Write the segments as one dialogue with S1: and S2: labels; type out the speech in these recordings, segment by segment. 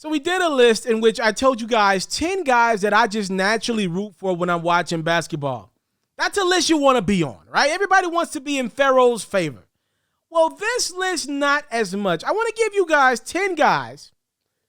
S1: So we did a list in which I told you guys 10 guys that I just naturally root for when I'm watching basketball. That's a list you want to be on, right? Everybody wants to be in FERRO's favor. Well, this list, not as much. I want to give you guys 10 guys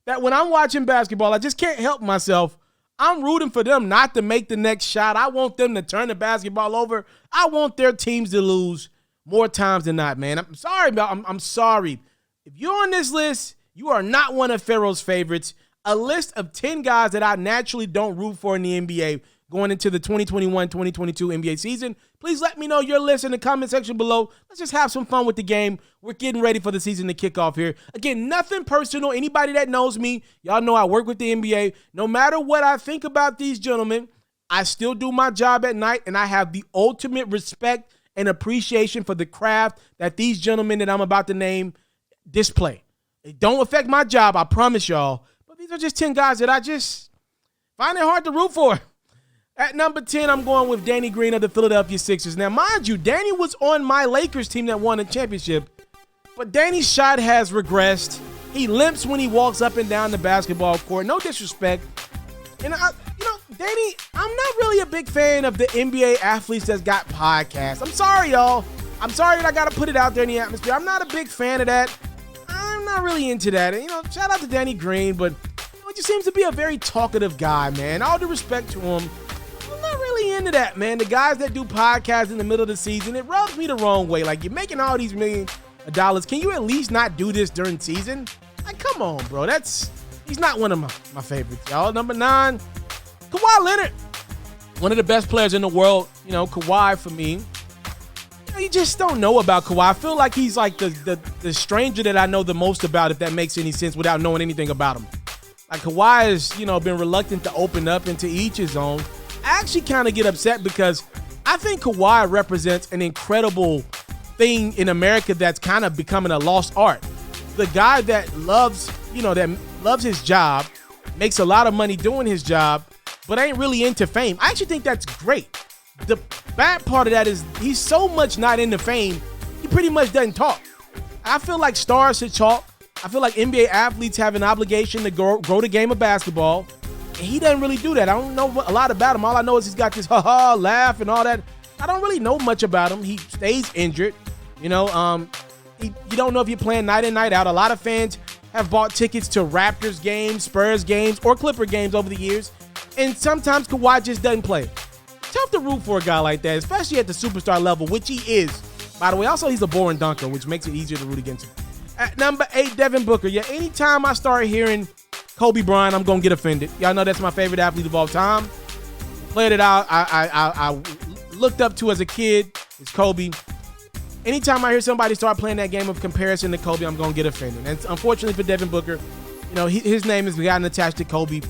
S1: that when I'm watching basketball, I just can't help myself. I'm rooting for them not to make the next shot. I want them to turn the basketball over. I want their teams to lose more times than not, man. I'm sorry, I'm sorry. If you're on this list, you are not one of FERRO's favorites. A list of 10 guys that I naturally don't root for in the NBA going into the 2021-2022 NBA season. Please let me know your list in the comment section below. Let's just have some fun with the game. We're getting ready for the season to kick off here. Again, nothing personal. Anybody that knows me, y'all know I work with the NBA. No matter what I think about these gentlemen, I still do my job at night, and I have the ultimate respect and appreciation for the craft that these gentlemen that I'm about to name display. It don't affect my job, I promise y'all. But these are just 10 guys that I just find it hard to root for. At number 10, I'm going with Danny Green of the Philadelphia Sixers. Now, mind you, Danny was on my Lakers team that won a championship, but Danny's shot has regressed. He limps when he walks up and down the basketball court. No disrespect. And, Danny, I'm not really a big fan of the NBA athletes that's got podcasts. I'm sorry, y'all. I'm sorry that I got to put it out there in the atmosphere. I'm not a big fan of that. I'm not really into that. And, shout out to Danny Green, but he just seems to be a very talkative guy, man. All due respect to him, I'm not really into that, man. The guys that do podcasts in the middle of the season, it rubs me the wrong way. Like, you're making all these millions of dollars. Can you at least not do this during season? Like, come on, bro. He's not one of my favorites, y'all. Number 9, Kawhi Leonard. One of the best players in the world. Kawhi for me. You just don't know about Kawhi. I feel like he's like the stranger that I know the most about, if that makes any sense, without knowing anything about him. Like, Kawhi has, been reluctant to open up into each his own. I actually kind of get upset because I think Kawhi represents an incredible thing in America that's kind of becoming a lost art. The guy that loves his job, makes a lot of money doing his job, but ain't really into fame. I actually think that's great. The bad part of that is he's so much not into fame, he pretty much doesn't talk. I feel like stars should talk. I feel like NBA athletes have an obligation to grow the game of basketball, and he doesn't really do that. I don't know a lot about him. All I know is he's got this ha-ha laugh and all that. I don't really know much about him. He stays injured. You don't know if you're playing night in, night out. A lot of fans have bought tickets to Raptors games, Spurs games, or Clipper games over the years, and sometimes Kawhi just doesn't play. Tough to root for a guy like that, especially at the superstar level, which he is. By the way, also he's a boring dunker, which makes it easier to root against him. At number 8, Devin Booker. Yeah, anytime I start hearing Kobe Bryant, I'm going to get offended. Y'all know that's my favorite athlete of all time. Player that I looked up to as a kid is Kobe. Anytime I hear somebody start playing that game of comparison to Kobe, I'm going to get offended. And unfortunately for Devin Booker, his name has gotten attached to Kobe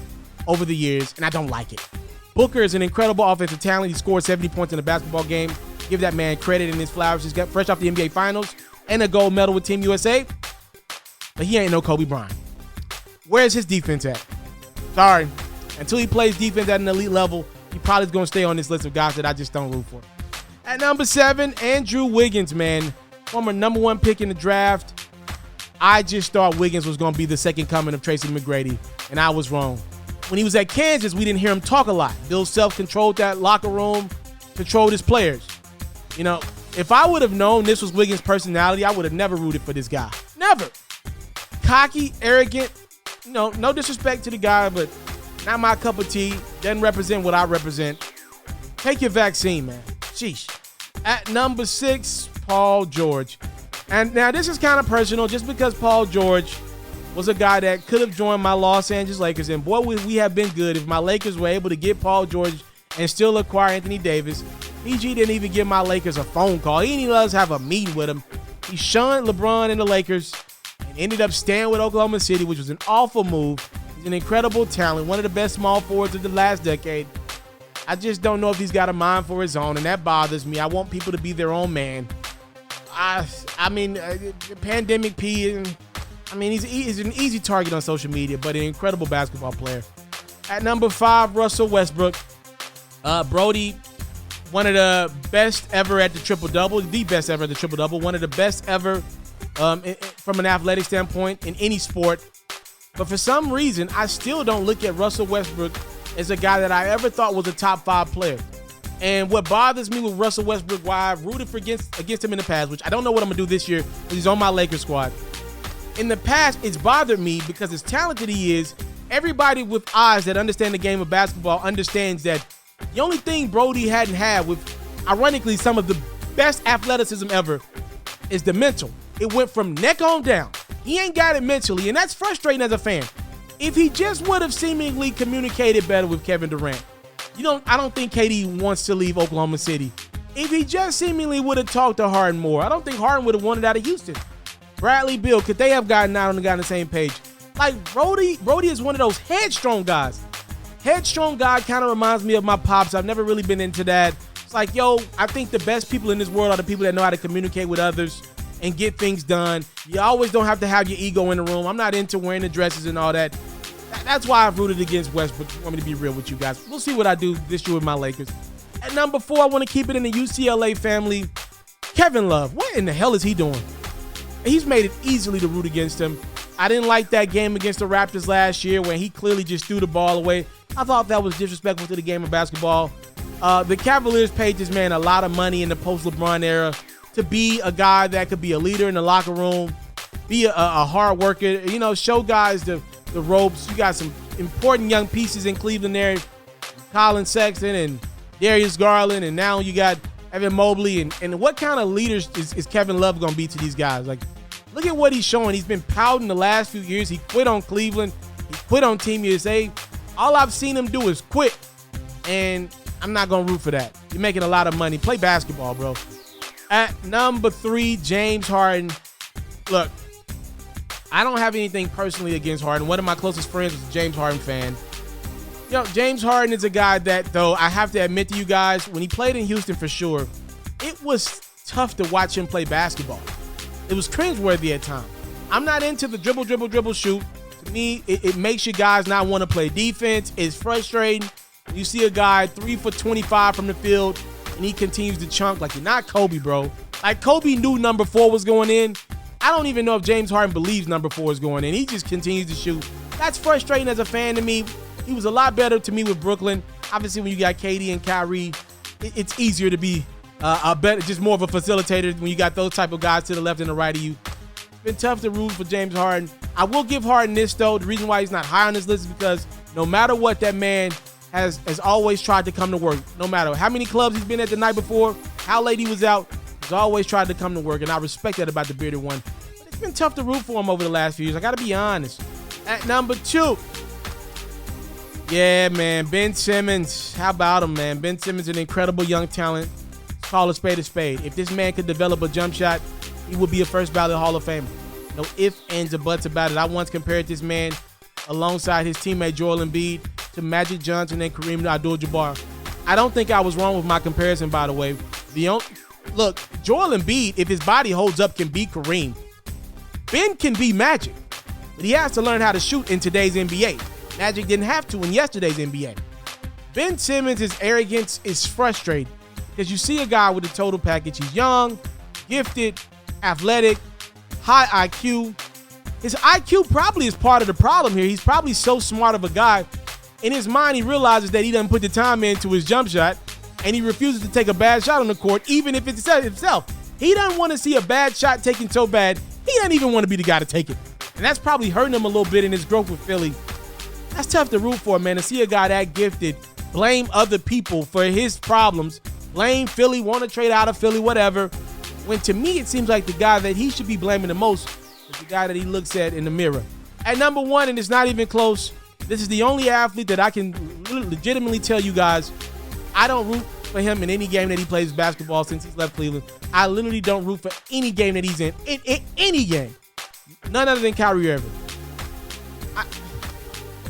S1: over the years, and I don't like it. Booker is an incredible offensive talent. He scored 70 points in a basketball game. Give that man credit in his flowers. He's got fresh off the NBA Finals and a gold medal with Team USA. But he ain't no Kobe Bryant. Where's his defense at? Sorry. Until he plays defense at an elite level, he probably is going to stay on this list of guys that I just don't root for. At number 7, Andrew Wiggins, man. Former number 1 pick in the draft. I just thought Wiggins was going to be the second coming of Tracy McGrady, and I was wrong. When he was at Kansas, we didn't hear him talk a lot. Bill Self controlled that locker room, controlled his players. If I would have known this was Wiggins' personality, I would have never rooted for this guy. Never. Cocky, arrogant, no disrespect to the guy, but not my cup of tea. Doesn't represent what I represent. Take your vaccine, man. Sheesh. At number 6, Paul George. And now this is kind of personal just because Paul George was a guy that could have joined my Los Angeles Lakers, and boy, would we have been good if my Lakers were able to get Paul George and still acquire Anthony Davis. PG didn't even give my Lakers a phone call. He didn't even let us have a meeting with him. He shunned LeBron and the Lakers and ended up staying with Oklahoma City, which was an awful move. He's an incredible talent, one of the best small forwards of the last decade. I just don't know if he's got a mind for his own, and that bothers me. I want people to be their own man. Pandemic P, he's an easy target on social media, but an incredible basketball player. At number 5, Russell Westbrook. Brody, one of the best ever at the triple-double, the best ever at the triple-double, one of the best ever from an athletic standpoint in any sport. But for some reason, I still don't look at Russell Westbrook as a guy that I ever thought was a top 5 player. And what bothers me with Russell Westbrook, why I've rooted against him in the past, which I don't know what I'm going to do this year because he's on my Lakers squad. In the past, it's bothered me because as talented he is, everybody with eyes that understand the game of basketball understands that the only thing Brody hadn't had with, ironically, some of the best athleticism ever is the mental. It went from neck on down. He ain't got it mentally, and that's frustrating as a fan. If he just would have seemingly communicated better with Kevin Durant, I don't think KD wants to leave Oklahoma City. If he just seemingly would have talked to Harden more, I don't think Harden would have wanted out of Houston. Bradley Beal, could they have gotten out and got on the same page? Like, Brody is one of those headstrong guys. Headstrong guy kind of reminds me of my pops. I've never really been into that. It's like, I think the best people in this world are the people that know how to communicate with others and get things done. You always don't have to have your ego in the room. I'm not into wearing the dresses and all that. That's why I've rooted against Westbrook. I want me to be real with you guys. We'll see what I do this year with my Lakers. At number 4, I want to keep it in the UCLA family. Kevin Love. What in the hell is he doing? He's made it easily to root against him. I didn't like that game against the Raptors last year when he clearly just threw the ball away. I thought that was disrespectful to the game of basketball. The Cavaliers paid this man a lot of money in the post-LeBron era to be a guy that could be a leader in the locker room, be a hard worker, show guys the ropes. You got some important young pieces in Cleveland there, Colin Sexton and Darius Garland, and now you got Evan Mobley. And what kind of leaders is Kevin Love going to be to these guys? Like, look at what he's showing. He's been pouting the last few years. He quit on Cleveland. He quit on Team USA. All I've seen him do is quit, and I'm not going to root for that. You're making a lot of money. Play basketball, bro. At number 3, James Harden. Look, I don't have anything personally against Harden. One of my closest friends is a James Harden fan. James Harden is a guy that, though, I have to admit to you guys, when he played in Houston for sure, it was tough to watch him play basketball. It was cringeworthy at times. I'm not into the dribble, shoot. To me, it makes you guys not want to play defense. It's frustrating. You see a guy 3 for 25 from the field, and he continues to chunk like you're not Kobe, bro. Like, Kobe knew number 4 was going in. I don't even know if James Harden believes number 4 is going in. He just continues to shoot. That's frustrating as a fan to me. He was a lot better to me with Brooklyn. Obviously, when you got KD and Kyrie, it's easier to be just more of a facilitator when you got those type of guys to the left and the right of you. It's been tough to root for James Harden. I will give Harden this, though. The reason why he's not high on this list is because no matter what, that man has always tried to come to work. No matter how many clubs he's been at the night before, how late he was out, he's always tried to come to work, and I respect that about the bearded one. But it's been tough to root for him over the last few years. I got to be honest. At number 2, yeah, man, Ben Simmons. How about him, man? Ben Simmons, an incredible young talent. Let's call a spade a spade. If this man could develop a jump shot, he would be a first ballot Hall of Famer. No ifs, ands, or buts about it. I once compared this man alongside his teammate Joel Embiid to Magic Johnson and Kareem Abdul-Jabbar. I don't think I was wrong with my comparison, by the way. Look, Joel Embiid, if his body holds up, can beat Kareem. Ben can be Magic, but he has to learn how to shoot in today's NBA. Magic didn't have to in yesterday's NBA. Ben Simmons' arrogance is frustrating because you see a guy with a total package. He's young, gifted, athletic, high IQ. His IQ probably is part of the problem here. He's probably so smart of a guy. In his mind, he realizes that he doesn't put the time into his jump shot, and he refuses to take a bad shot on the court, even if it's himself. He doesn't want to see a bad shot taken so bad, he doesn't even want to be the guy to take it. And that's probably hurting him a little bit in his growth with Philly. That's tough to root for, man, to see a guy that gifted blame other people for his problems, blame Philly, want to trade out of Philly, whatever, when to me it seems like the guy that he should be blaming the most is the guy that he looks at in the mirror. At number 1, and it's not even close, this is the only athlete that I can legitimately tell you guys, I don't root for him in any game that he plays basketball since he's left Cleveland. I literally don't root for any game that he's in any game. None other than Kyrie Irving.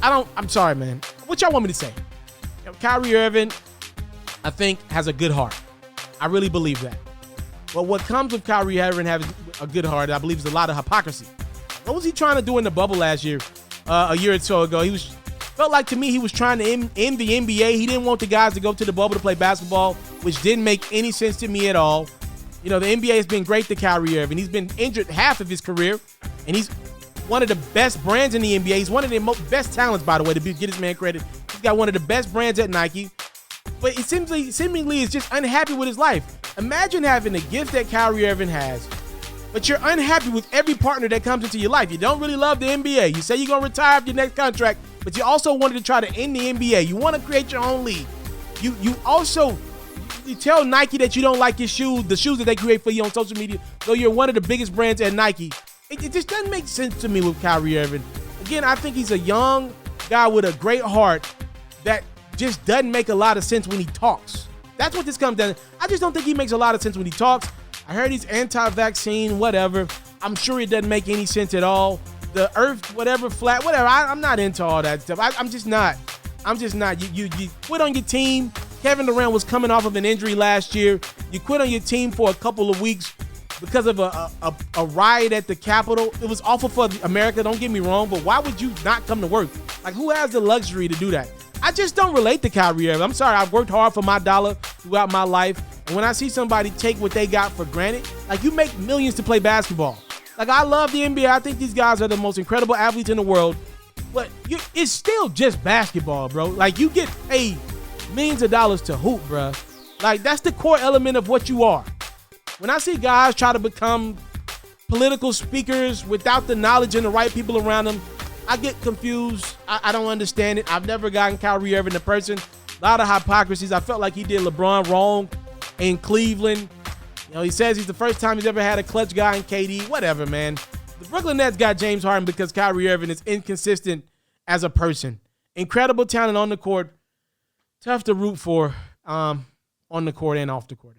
S1: I'm sorry, man. What y'all want me to say? Kyrie Irving, I think, has a good heart. I really believe that. But what comes with Kyrie Irving having a good heart, I believe, is a lot of hypocrisy. What was he trying to do in the bubble last year, a year or so ago? Felt like to me he was trying to end the NBA. He didn't want the guys to go to the bubble to play basketball, which didn't make any sense to me at all. The NBA has been great to Kyrie Irving. He's been injured half of his career, and he's one of the best brands in the NBA. He's one of the best talents, by the way, to get his man credit. He's got one of the best brands at Nike. But he seemingly is just unhappy with his life. Imagine having the gift that Kyrie Irving has, but you're unhappy with every partner that comes into your life. You don't really love the NBA. You say you're going to retire after your next contract, but you also wanted to try to end the NBA. You want to create your own league. You tell Nike that you don't like your shoes, the shoes that they create for you on social media, though you're one of the biggest brands at Nike. It just doesn't make sense to me with Kyrie Irving. Again, I think he's a young guy with a great heart that just doesn't make a lot of sense when he talks. That's what this comes down to. I just don't think he makes a lot of sense when he talks. I heard he's anti-vaccine, whatever. I'm sure it doesn't make any sense at all. The earth, whatever, flat, whatever. I'm not into all that stuff. I'm just not. You quit on your team. Kevin Durant was coming off of an injury last year. You quit on your team for a couple of weeks because of a riot at the Capitol. It was awful for America, don't get me wrong, but why would you not come to work? Like, who has the luxury to do that? I just don't relate to Kyrie Irving. I'm sorry, I've worked hard for my dollar throughout my life, and when I see somebody take what they got for granted, like, you make millions to play basketball. Like, I love the NBA. I think these guys are the most incredible athletes in the world, but it's still just basketball, bro. Like, you get paid millions of dollars to hoop, bro. Like, that's the core element of what you are. When I see guys try to become political speakers without the knowledge and the right people around them, I get confused. I don't understand it. I've never gotten Kyrie Irving the person. A lot of hypocrisies. I felt like he did LeBron wrong in Cleveland. You know, he says he's the first time he's ever had a clutch guy in KD. Whatever, man. The Brooklyn Nets got James Harden because Kyrie Irving is inconsistent as a person. Incredible talent on the court. Tough to root for on the court and off the court.